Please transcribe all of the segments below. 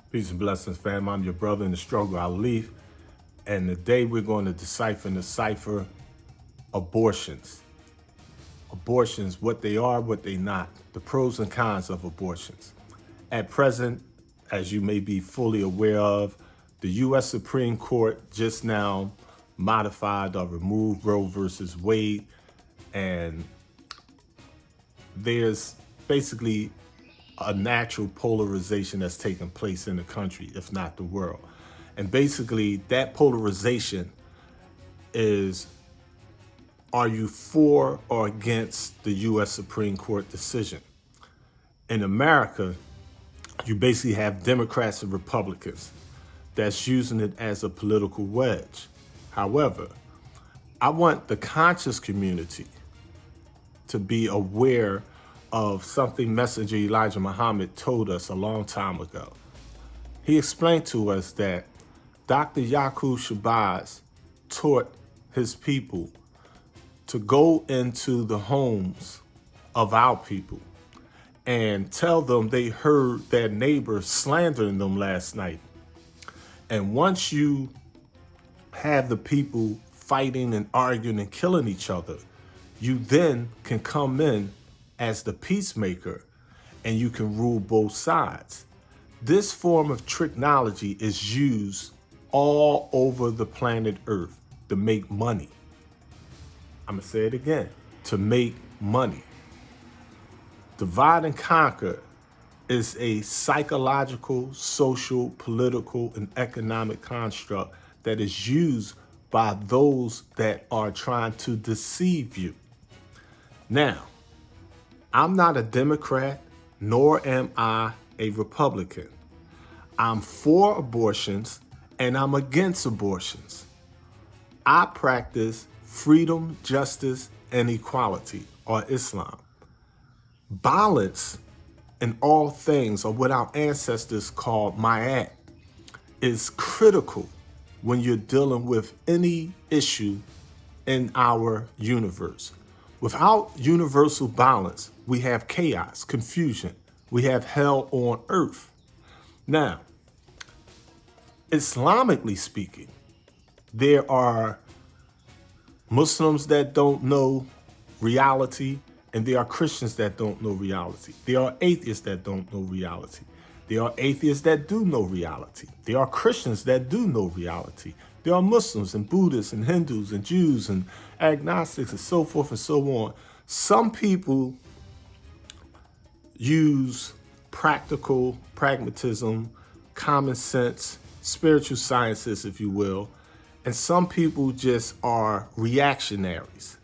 Peace and blessings, fam. I'm your brother in the struggle, Alif. And today we're going to decipher abortions. Abortions, what they are, what they not, the pros and cons of abortions. At present, as you may be fully aware of, the U.S. Supreme Court just now modified or removed Roe versus Wade, and there's basically a natural polarization that's taking place in the country, if not the world. And basically that polarization is, are you for or against the US Supreme Court decision? In America, you basically have Democrats and Republicans that's using it as a political wedge. However, I want the conscious community to be aware of something Messenger Elijah Muhammad told us a long time ago. He explained to us that Dr. Yaqub Shabazz taught his people to go into the homes of our people and tell them they heard their neighbor slandering them last night. And once you have the people fighting and arguing and killing each other, you then can come in as the peacemaker and you can rule both sides. This form of technology is used all over the planet Earth to make money. I'm gonna say it again, to make money. Divide and conquer is a psychological, social, political, and economic construct that is used by those that are trying to deceive you. Now, I'm not a Democrat, nor am I a Republican. I'm for abortions and I'm against abortions. I practice freedom, justice, and equality, or Islam. Balance in all things, or what our ancestors called Maat, is critical when you're dealing with any issue in our universe. Without universal balance, we have chaos, confusion. We have hell on earth. Now, Islamically speaking, there are Muslims that don't know reality, and there are Christians that don't know reality. There are atheists that don't know reality. There are atheists that do know reality. There are Christians that do know reality. There are Muslims and Buddhists and Hindus and Jews and agnostics and so forth and so on. Some people use pragmatism, common sense, spiritual sciences, if you will, and some people just are reactionaries.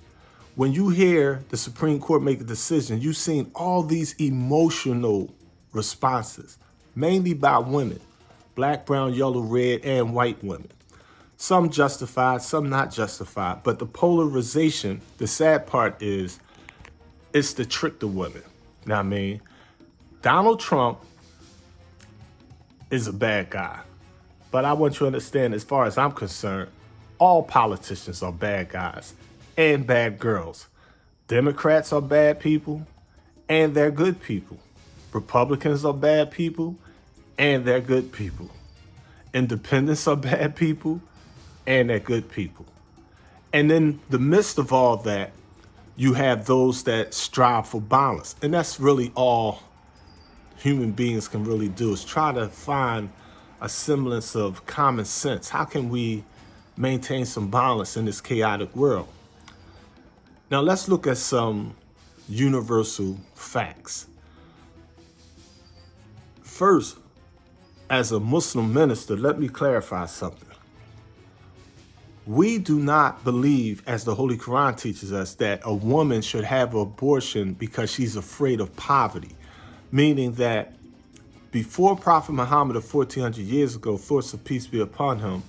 When you hear the Supreme Court make a decision, you've seen all these emotional responses, mainly by women, black, brown, yellow, red, and white women. Some justified, some not justified. But the polarization, the sad part is, it's to trick the women. Now, I mean, Donald Trump is a bad guy. But I want you to understand, as far as I'm concerned, all politicians are bad guys and bad girls. Democrats are bad people and they're good people. Republicans are bad people and they're good people. Independents are bad people and they're good people. And in the midst of all that, you have those that strive for balance. And that's really all human beings can really do, is try to find a semblance of common sense. How can we maintain some balance in this chaotic world? Now let's look at some universal facts. First, as a Muslim minister, let me clarify something. We do not believe, as the Holy Quran teaches us, that a woman should have an abortion because she's afraid of poverty, meaning that before Prophet Muhammad of 1400 years ago, thoughts of peace be upon him,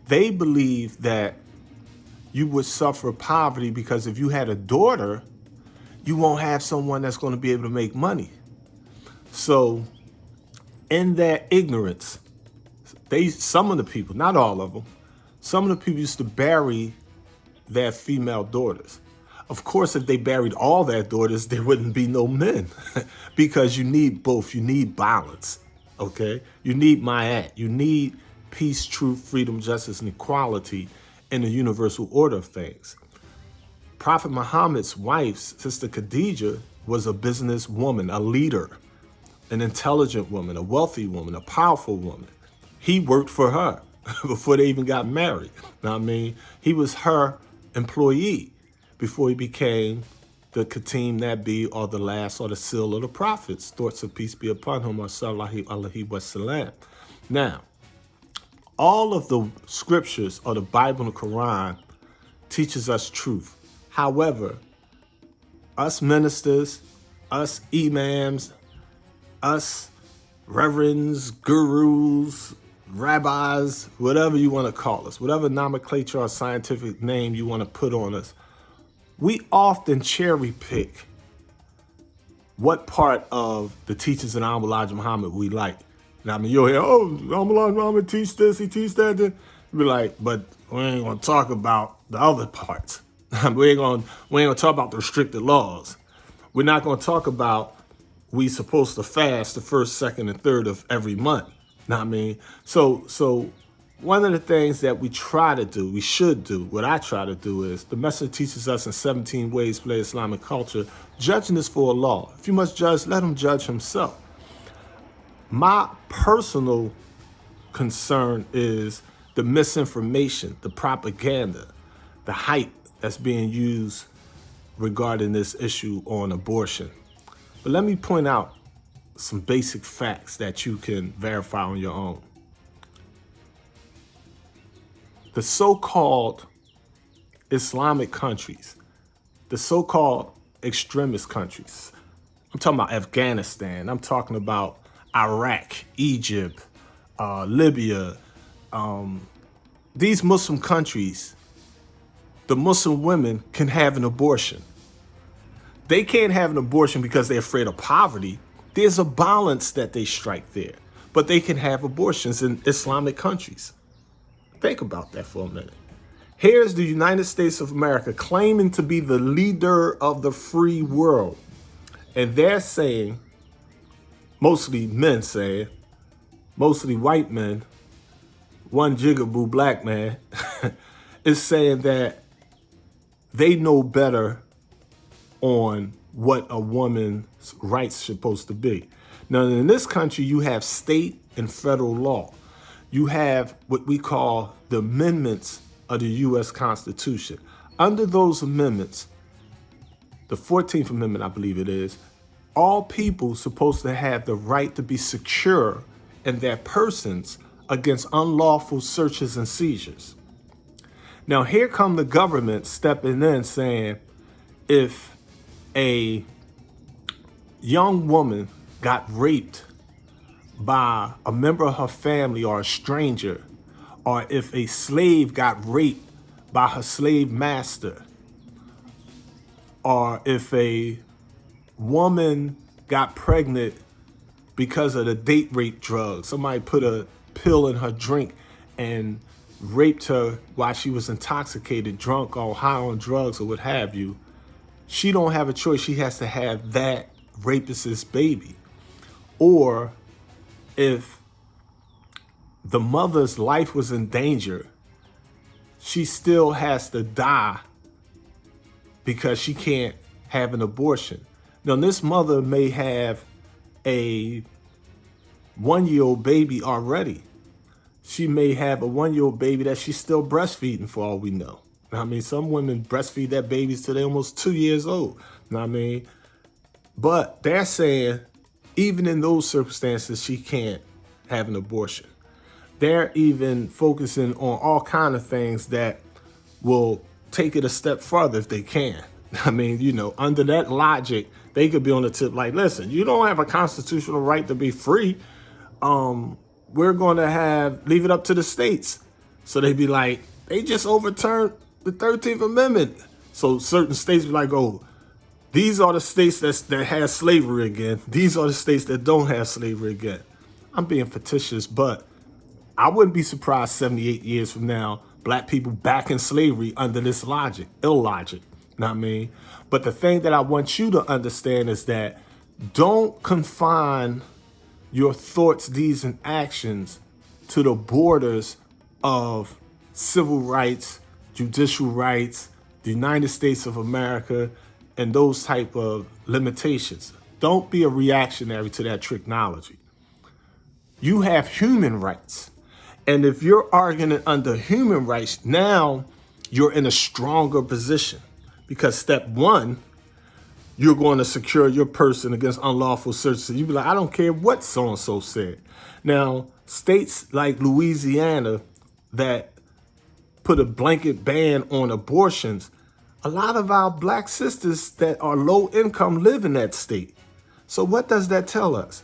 they believed that you would suffer poverty because if you had a daughter, you won't have someone that's going to be able to make money. So in their ignorance, some of the people, not all of them, some of the people used to bury their female daughters. Of course, if they buried all their daughters, there wouldn't be no men because you need both. You need balance. okay? You need Maat. You need peace, truth, freedom, justice, and equality in the universal order of things. Prophet Muhammad's wife, Sister Khadijah, was a businesswoman, a leader, an intelligent woman, a wealthy woman, a powerful woman. He worked for her before they even got married. Know what I mean? He was her employee before he became the Khatim Nabi, or the last, or the seal of the prophets. Thoughts of peace be upon him, or sallallahu alaihi wasallam. Now, all of the scriptures or the Bible and the Quran teaches us truth. However, us ministers, us imams, us reverends, gurus, rabbis, whatever you want to call us, whatever nomenclature or scientific name you want to put on us, we often cherry pick what part of the teachings of Elijah Muhammad we like. Now, I mean, you'll hear, oh, Elijah Muhammad teach this, he teach that. Then be like, but we ain't gonna talk about the other parts. we ain't gonna talk about the restricted laws. We're not gonna talk about we supposed to fast the first, second, and third of every month. Know what I mean? So one of the things that we try to do, we should do, what I try to do is, the Messenger teaches us in 17 ways to play Islamic culture, judging is for Allah. If you must judge, let him judge himself. My personal concern is the misinformation, the propaganda, the hype that's being used regarding this issue on abortion. But let me point out some basic facts that you can verify on your own. The so-called Islamic countries, the so-called extremist countries, I'm talking about Afghanistan, I'm talking about Iraq, Egypt, Libya, these Muslim countries, the Muslim women can have an abortion. They can't have an abortion because they're afraid of poverty. There's a balance that they strike there, but they can have abortions in Islamic countries. Think about that for a minute. Here's the United States of America claiming to be the leader of the free world. And they're saying, mostly men saying, mostly white men, one jigaboo black man, is saying that they know better on what a woman's rights supposed to be. Now, in this country, you have state and federal law. You have what we call the amendments of the U.S. Constitution. Under those amendments, the 14th Amendment, I believe it is, all people supposed to have the right to be secure in their persons against unlawful searches and seizures. Now, here come the government stepping in saying, if a young woman got raped by a member of her family or a stranger, or if a slave got raped by her slave master, or if a woman got pregnant because of the date rape drug, somebody put a pill in her drink and raped her while she was intoxicated, drunk, or high on drugs, or what have you, she don't have a choice. She has to have that rapist's baby. Or if the mother's life was in danger, she still has to die because she can't have an abortion. Now, this mother may have a 1-year-old baby already. She may have a 1-year-old baby that she's still breastfeeding, for all we know. I mean, some women breastfeed their babies till they're almost 2 years old. I mean, but they're saying even in those circumstances, she can't have an abortion. They're even focusing on all kinds of things that will take it a step further if they can. I mean, you know, under that logic, they could be on the tip like, listen, you don't have a constitutional right to be free. We're going to leave it up to the states. So they'd be like, they just overturned the 13th Amendment. So certain states be like, oh, these are the states that have slavery again. These are the states that don't have slavery again. I'm being fictitious, but I wouldn't be surprised 78 years from now, black people back in slavery under this logic, illogic. Know what I mean? But the thing that I want you to understand is that don't confine your thoughts, deeds, and actions to the borders of civil rights, judicial rights, the United States of America, and those type of limitations. Don't be a reactionary to that technology. You have human rights. And if you're arguing under human rights, now you're in a stronger position. Because step one, you're going to secure your person against unlawful search. So you be like, I don't care what so-and-so said. Now, states like Louisiana that put a blanket ban on abortions, a lot of our black sisters that are low income live in that state. So what does that tell us?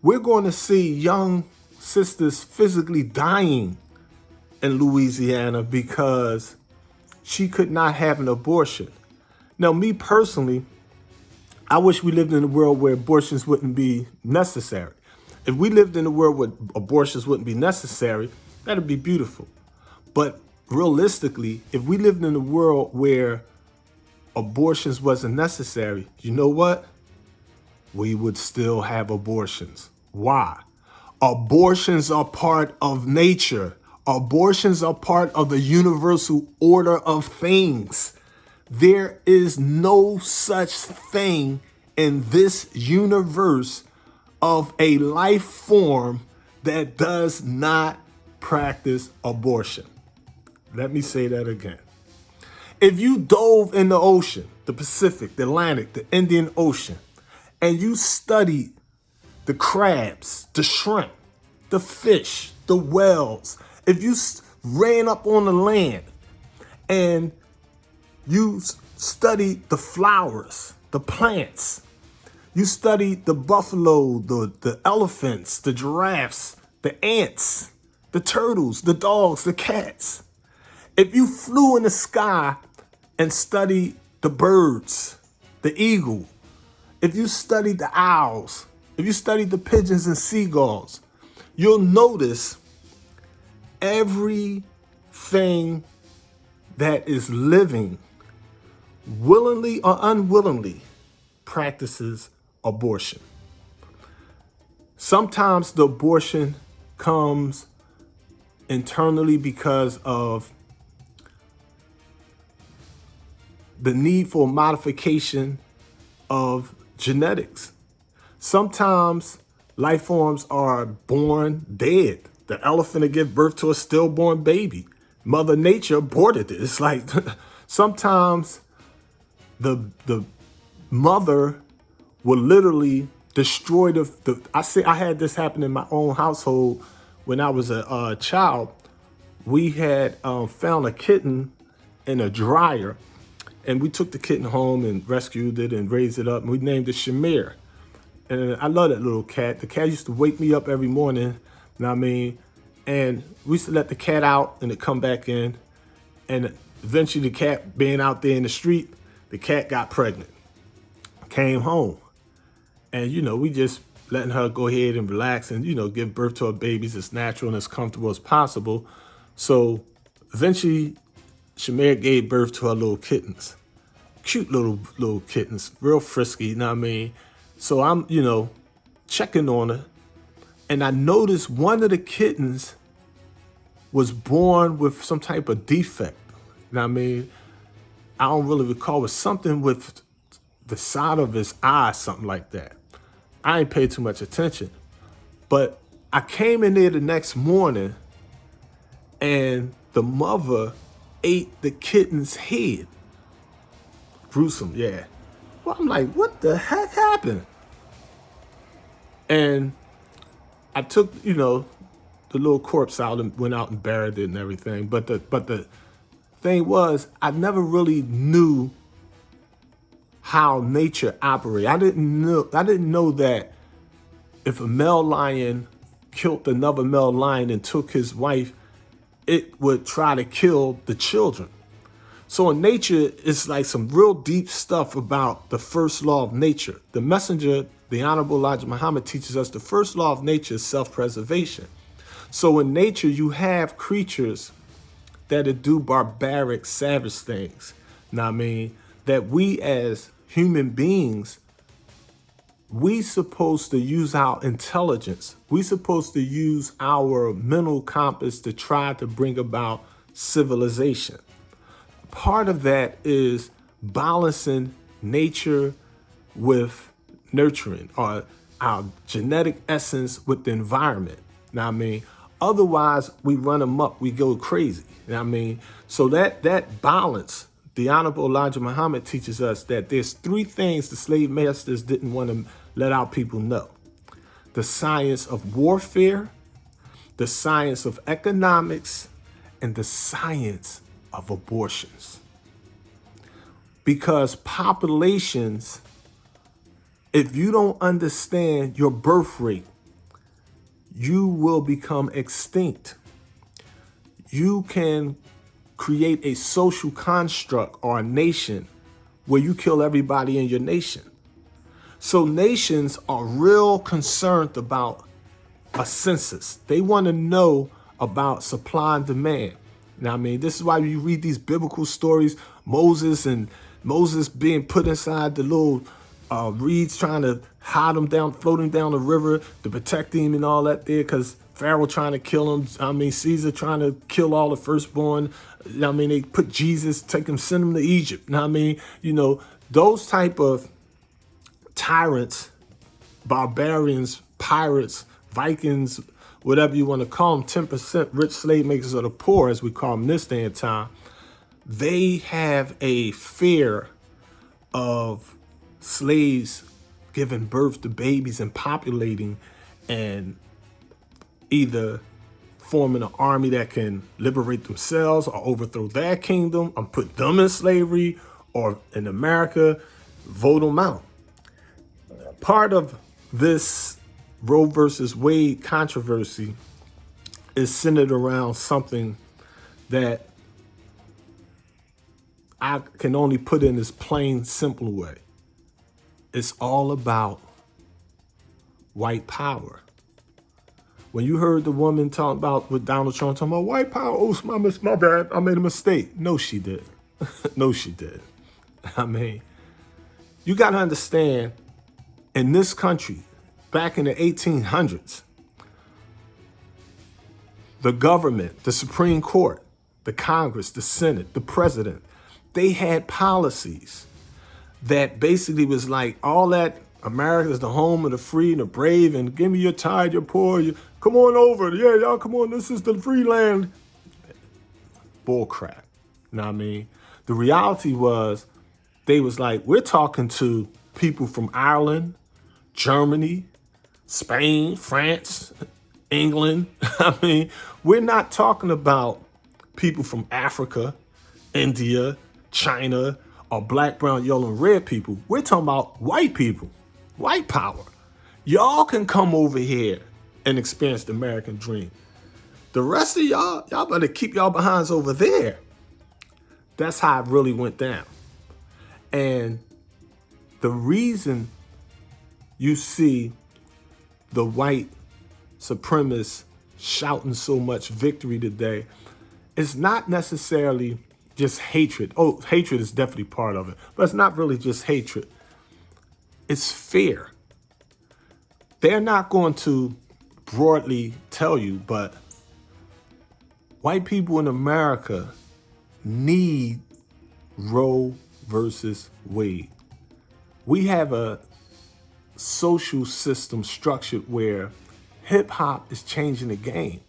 We're going to see young sisters physically dying in Louisiana because she could not have an abortion. Now, me personally, I wish we lived in a world where abortions wouldn't be necessary. If we lived in a world where abortions wouldn't be necessary, that'd be beautiful. But realistically, if we lived in a world where abortions wasn't necessary, you know what? We would still have abortions. Why? Abortions are part of nature. Abortions are part of the universal order of things. There is no such thing in this universe of a life form that does not practice abortion. Let me say that again. If you dove in the ocean, the Pacific, the Atlantic, the Indian Ocean, and you studied the crabs, the shrimp, the fish, the whales, if you ran up on the land and you studied the flowers, the plants, you studied the buffalo, the elephants, the giraffes, the ants, the turtles, the dogs, the cats. If you flew in the sky and studied the birds, the eagle, if you studied the owls, if you studied the pigeons and seagulls, you'll notice everything that is living, willingly or unwillingly, practices abortion. Sometimes the abortion comes internally because of the need for modification of genetics. Sometimes life forms are born dead. The elephant will give birth to a stillborn baby. Mother Nature aborted it. It's like sometimes the mother will literally destroy I had this happen in my own household when I was a child. We had found a kitten in a dryer, and we took the kitten home and rescued it and raised it up, and we named it Shamir. And I love that little cat. The cat used to wake me up every morning, you know what I mean? And we used to let the cat out and it come back in. And eventually the cat being out there in the street, the cat got pregnant, came home. And, we just letting her go ahead and relax and, give birth to her babies as natural and as comfortable as possible. So eventually Shamir gave birth to her little kittens. Cute little kittens, real frisky, you know what I mean? So I'm, checking on her, and I noticed one of the kittens was born with some type of defect. You know what I mean? I don't really recall. It was something with the side of his eye, something like that. I ain't paid too much attention. But I came in there the next morning, and the mother ate the kitten's head. Gruesome, yeah. Well, I'm like, what the heck happened? And I took, the little corpse out and went out and buried it and everything. But the thing was, I never really knew how nature operates. I didn't know that if a male lion killed another male lion and took his wife, it would try to kill the children. So in nature, it's like some real deep stuff about the first law of nature. The messenger, the Honorable Elijah Muhammad, teaches us the first law of nature is self-preservation. So in nature, you have creatures that do barbaric, savage things. Now, I mean, that we as human beings We supposed to use our intelligence. We supposed to use our mental compass to try to bring about civilization. Part of that is balancing nature with nurturing, or our genetic essence with the environment. Now, I mean, otherwise we run amok, we go crazy. You know what I mean? So that balance, the Honorable Elijah Muhammad teaches us that there's three things the slave masters didn't want to let our people know: the science of warfare, the science of economics, and the science of abortions. Because populations, if you don't understand your birth rate, you will become extinct. You can create a social construct or a nation where you kill everybody in your nation. So nations are real concerned about a census. They want to know about supply and demand. Now, I mean, this is why you read these biblical stories, Moses being put inside the little reeds, trying to hide him down, floating down the river to protect him and all that there, because Pharaoh trying to kill him. I mean, Caesar trying to kill all the firstborn. I mean, they put Jesus, send him to Egypt. Now, I mean, you know, those type of tyrants, barbarians, pirates, Vikings, whatever you want to call them, 10% rich slave makers of the poor, as we call them this day and time, they have a fear of slaves giving birth to babies and populating and either forming an army that can liberate themselves or overthrow their kingdom and put them in slavery, or in America, vote them out. Part of this Roe versus Wade controversy is centered around something that I can only put in this plain, simple way. It's all about white power. When you heard the woman talk about with Donald Trump talking about white power, oh, my bad, I made a mistake. No, she did. No, she did. I mean, you got to understand, in this country, back in the 1800s, the government, the Supreme Court, the Congress, the Senate, the president, they had policies that basically was like, all that America is the home of the free and the brave, and give me your tithe, your poor, come on over. Yeah, y'all come on, this is the free land. Bull crap. You know what I mean? The reality was, they was like, we're talking to people from Ireland, Germany, Spain, France, England. I mean, we're not talking about people from Africa, India, China, or black, brown, yellow, and red people. We're talking about white people, white power. Y'all can come over here and experience the American dream. The rest of y'all better keep y'all behinds over there. That's how it really went down. And the reason you see the white supremacists shouting so much victory today is not necessarily just hatred. Oh, hatred is definitely part of it, but it's not really just hatred. It's fear. They're not going to broadly tell you, but white people in America need Roe versus Wade. We have a social system structured where hip hop is changing the game.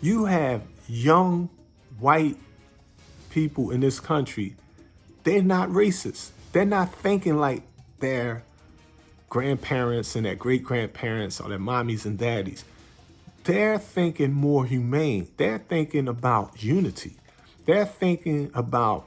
You have young white people in this country, they're not racist. They're not thinking like their grandparents and their great-grandparents or their mommies and daddies. They're thinking more humane. They're thinking about unity. They're thinking about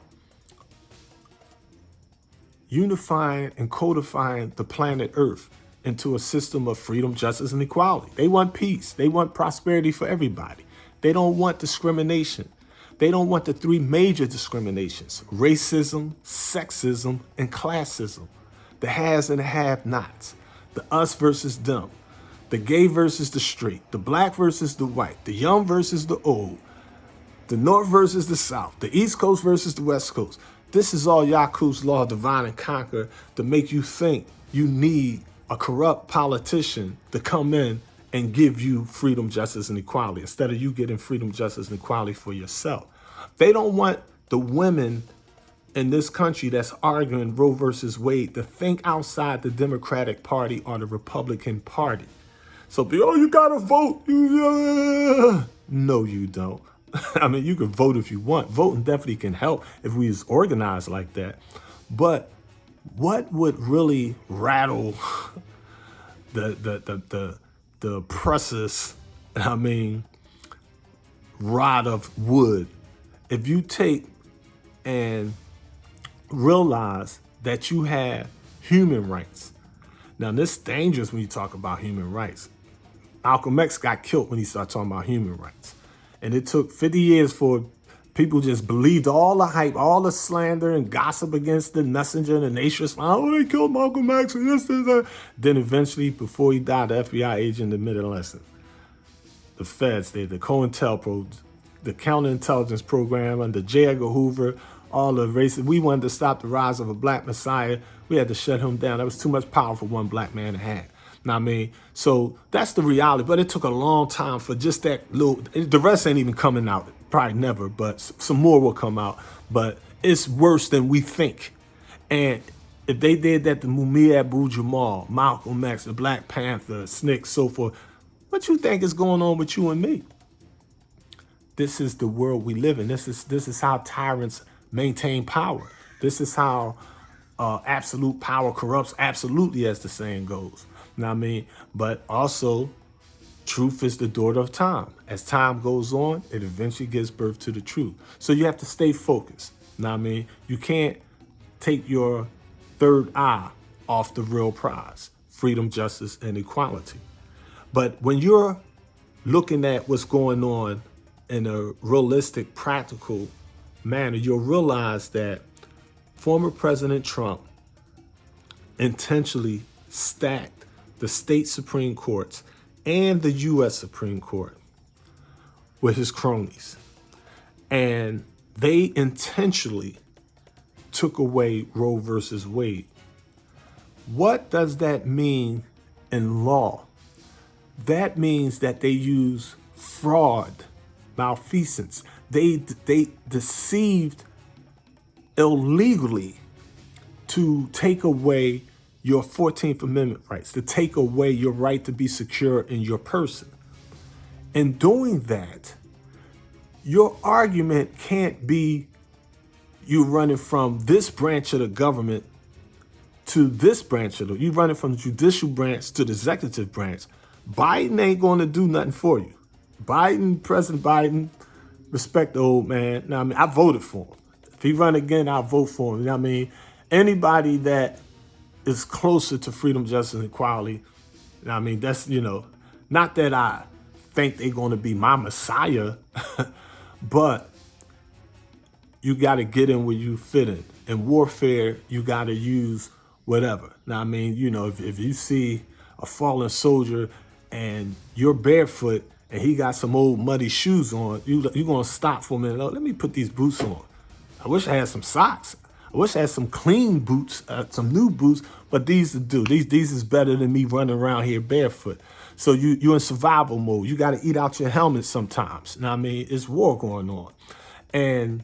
unifying and codifying the planet Earth into a system of freedom, justice, and equality. They want peace. They want prosperity for everybody. They don't want discrimination. They don't want the three major discriminations: racism, sexism, and classism. The has and the have-nots. The us versus them. The gay versus the straight. The black versus the white. The young versus the old. The north versus the south. The east coast versus the west coast. This is all Yakub's law, divide and conquer, to make you think you need a corrupt politician to come in and give you freedom, justice, and equality instead of you getting freedom, justice, and equality for yourself. They don't want the women in this country that's arguing Roe versus Wade to think outside the Democratic Party or the Republican Party. So, you gotta vote. No, you don't. I mean, you can vote if you want. Voting definitely can help if we was organized like that. But what would really rattle the oppressor's, rod of wood, if you take and realize that you have human rights. Now, this is dangerous when you talk about human rights. Malcolm X got killed when he started talking about human rights. And it took 50 years for people just believed all the hype, all the slander and gossip against the messenger and the nation. Oh, they killed Malcolm X and this, that. Then eventually, before he died, the FBI agent admitted, listen, the feds, the COINTELPRO, the counterintelligence program under J. Edgar Hoover, all the races, we wanted to stop the rise of a black messiah. We had to shut him down. That was too much power for one black man to have. Know what I mean? So that's the reality. But it took a long time for just that little, the rest ain't even coming out. Probably never, but some more will come out. But it's worse than we think. And if they did that to Mumia Abu-Jamal, Malcolm X, the Black Panther, SNCC, so forth, what you think is going on with you and me? This is the world we live in. This is how tyrants maintain power. This is how absolute power corrupts absolutely, as the saying goes. Know what I mean? But also, truth is the daughter of time. As time goes on, it eventually gives birth to the truth. So you have to stay focused. Know what I mean? You can't take your third eye off the real prize, freedom, justice, and equality. But when you're looking at what's going on in a realistic, practical manner, you'll realize that former President Trump intentionally stacked the state Supreme Courts and the U.S. Supreme Court with his cronies. And they intentionally took away Roe versus Wade. What does that mean in law? That means that they use fraud, malfeasance. They deceived illegally to take away your 14th Amendment rights, to take away your right to be secure in your person. In doing that, your argument can't be you running from this branch of the government to this branch of you running from the judicial branch to the executive branch. Biden ain't going to do nothing for you. President Biden, respect the old man. Now, I mean, I voted for him. If he run again, I'll vote for him. You know what I mean? Anybody that is closer to freedom, justice, and equality, you know what I mean? That's, not that I think they're going to be my messiah, but you got to get in where you fit in. In warfare, you got to use whatever. Now, I mean, if you see a fallen soldier and you're barefoot and he got some old muddy shoes on, you're going to stop for a minute. Oh, let me put these boots on. I wish I had some socks. I wish I had some clean boots, some new boots, but these is better than me running around here barefoot. So you're in survival mode. You got to eat out your helmet sometimes. Now, I mean, it's war going on. And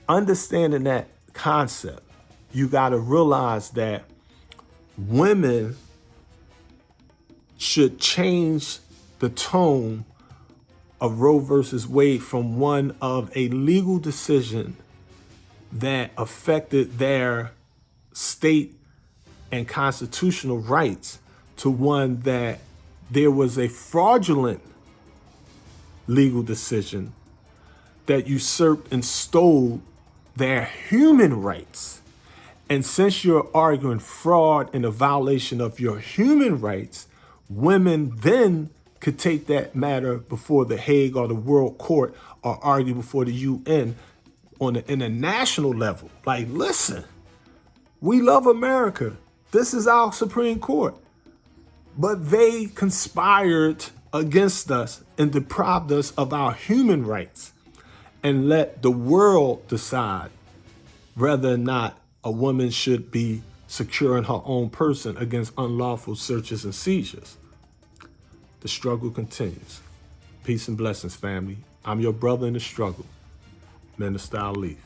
understanding that concept, you got to realize that women should change the tone of Roe versus Wade from one of a legal decision that affected their state and constitutional rights to one that there was a fraudulent legal decision that usurped and stole their human rights. And since you're arguing fraud and a violation of your human rights, women then could take that matter before the Hague or the World Court or argue before the UN on the international level. Like, listen, we love America. This is our Supreme Court. But they conspired against us and deprived us of our human rights and let the world decide whether or not a woman should be securing her own person against unlawful searches and seizures. The struggle continues. Peace and blessings, family. I'm your brother in the struggle, Ministeralif.